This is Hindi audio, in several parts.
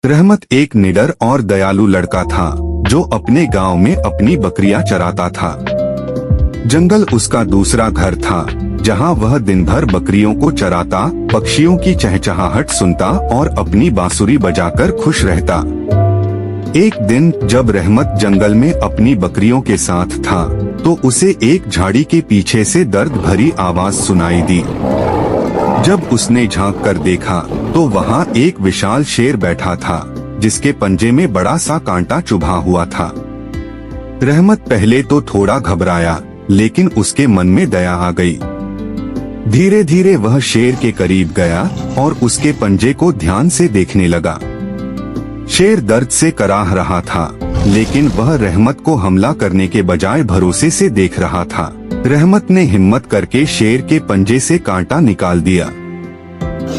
रहमत एक निडर और दयालु लड़का था जो अपने गांव में अपनी बकरियां चराता था। जंगल उसका दूसरा घर था जहां वह दिन भर बकरियों को चराता, पक्षियों की चहचहाहट सुनता और अपनी बांसुरी बजाकर खुश रहता। एक दिन जब रहमत जंगल में अपनी बकरियों के साथ था तो उसे एक झाड़ी के पीछे से दर्द भरी आवाज सुनाई दी। जब उसने झांक कर देखा तो वहाँ एक विशाल शेर बैठा था जिसके पंजे में बड़ा सा कांटा चुभा हुआ था। रहमत पहले तो थोड़ा घबराया, लेकिन उसके मन में दया आ गई। धीरे धीरे वह शेर के करीब गया और उसके पंजे को ध्यान से देखने लगा। शेर दर्द से कराह रहा था, लेकिन वह रहमत को हमला करने के बजाय भरोसे से देख रहा था। रहमत ने हिम्मत करके शेर के पंजे से कांटा निकाल दिया।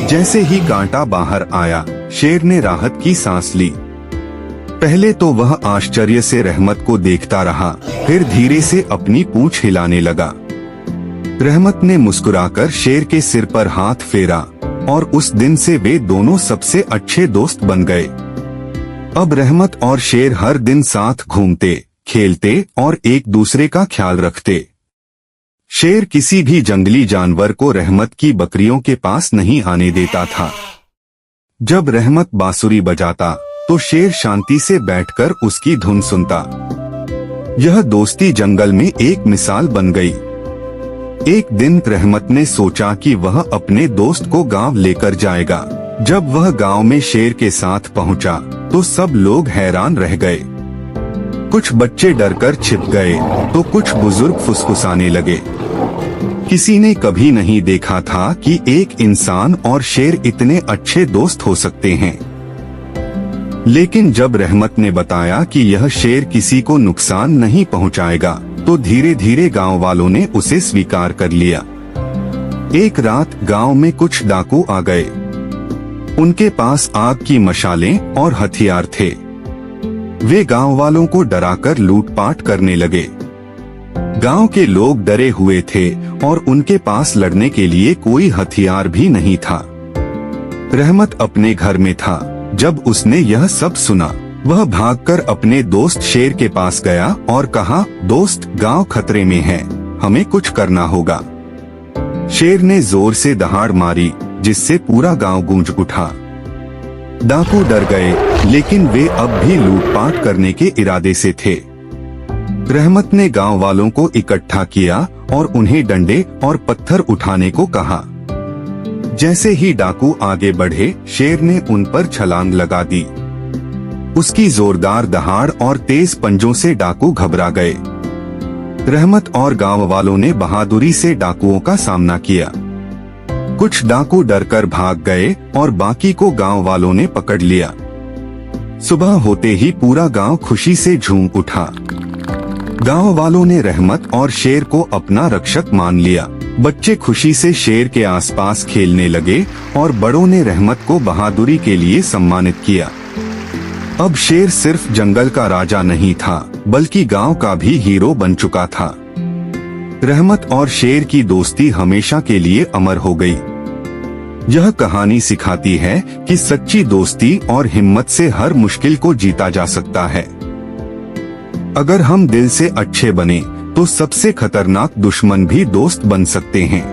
जैसे ही कांटा बाहर आया, शेर ने राहत की सांस ली। पहले तो वह आश्चर्य से रहमत को देखता रहा, फिर धीरे से अपनी पूंछ हिलाने लगा। रहमत ने मुस्कुराकर शेर के सिर पर हाथ फेरा और उस दिन से वे दोनों सबसे अच्छे दोस्त बन गए। अब रहमत और शेर हर दिन साथ घूमते, खेलते और एक दूसरे का ख्याल रखते। शेर किसी भी जंगली जानवर को रहमत की बकरियों के पास नहीं आने देता था। जब रहमत बांसुरी बजाता तो शेर शांति से बैठकर उसकी धुन सुनता। यह दोस्ती जंगल में एक मिसाल बन गई। एक दिन रहमत ने सोचा कि वह अपने दोस्त को गांव लेकर जाएगा। जब वह गांव में शेर के साथ पहुंचा तो सब लोग हैरान रह गए। कुछ बच्चे डरकर छिप गए तो कुछ बुजुर्ग फुसफुसाने लगे। किसी ने कभी नहीं देखा था कि एक इंसान और शेर इतने अच्छे दोस्त हो सकते हैं। लेकिन जब रहमत ने बताया कि यह शेर किसी को नुकसान नहीं पहुंचाएगा, तो धीरे धीरे गांव वालों ने उसे स्वीकार कर लिया। एक रात गांव में कुछ डाकू आ गए। उनके पास आग की मशालें और हथियार थे। वे गांव वालों को डराकर लूटपाट करने लगे। गांव के लोग डरे हुए थे और उनके पास लड़ने के लिए कोई हथियार भी नहीं था। रहमत अपने घर में था जब उसने यह सब सुना। वह भागकर अपने दोस्त शेर के पास गया और कहा, दोस्त, गांव खतरे में है, हमें कुछ करना होगा। शेर ने जोर से दहाड़ मारी जिससे पूरा गांव गूंज उठा। डाकू डर गए, लेकिन वे अब भी लूटपाट करने के इरादे से थे। रहमत ने गांव वालों को इकट्ठा किया और उन्हें डंडे और पत्थर उठाने को कहा। जैसे ही डाकू आगे बढ़े, शेर ने उन पर छलांग लगा दी। उसकी जोरदार दहाड़ और तेज पंजों से डाकू घबरा गए। रहमत और गांव वालों ने बहादुरी से डाकुओं का सामना किया। कुछ डाकू डरकर भाग गए और बाकी को गांव वालों ने पकड़ लिया। सुबह होते ही पूरा गांव खुशी से झूम उठा। गांव वालों ने रहमत और शेर को अपना रक्षक मान लिया। बच्चे खुशी से शेर के आसपास खेलने लगे और बड़ों ने रहमत को बहादुरी के लिए सम्मानित किया। अब शेर सिर्फ जंगल का राजा नहीं था, बल्कि गांव का भी हीरो बन चुका था। रहमत और शेर की दोस्ती हमेशा के लिए अमर हो गई। यह कहानी सिखाती है कि सच्ची दोस्ती और हिम्मत से हर मुश्किल को जीता जा सकता है। अगर हम दिल से अच्छे बने तो सबसे खतरनाक दुश्मन भी दोस्त बन सकते हैं।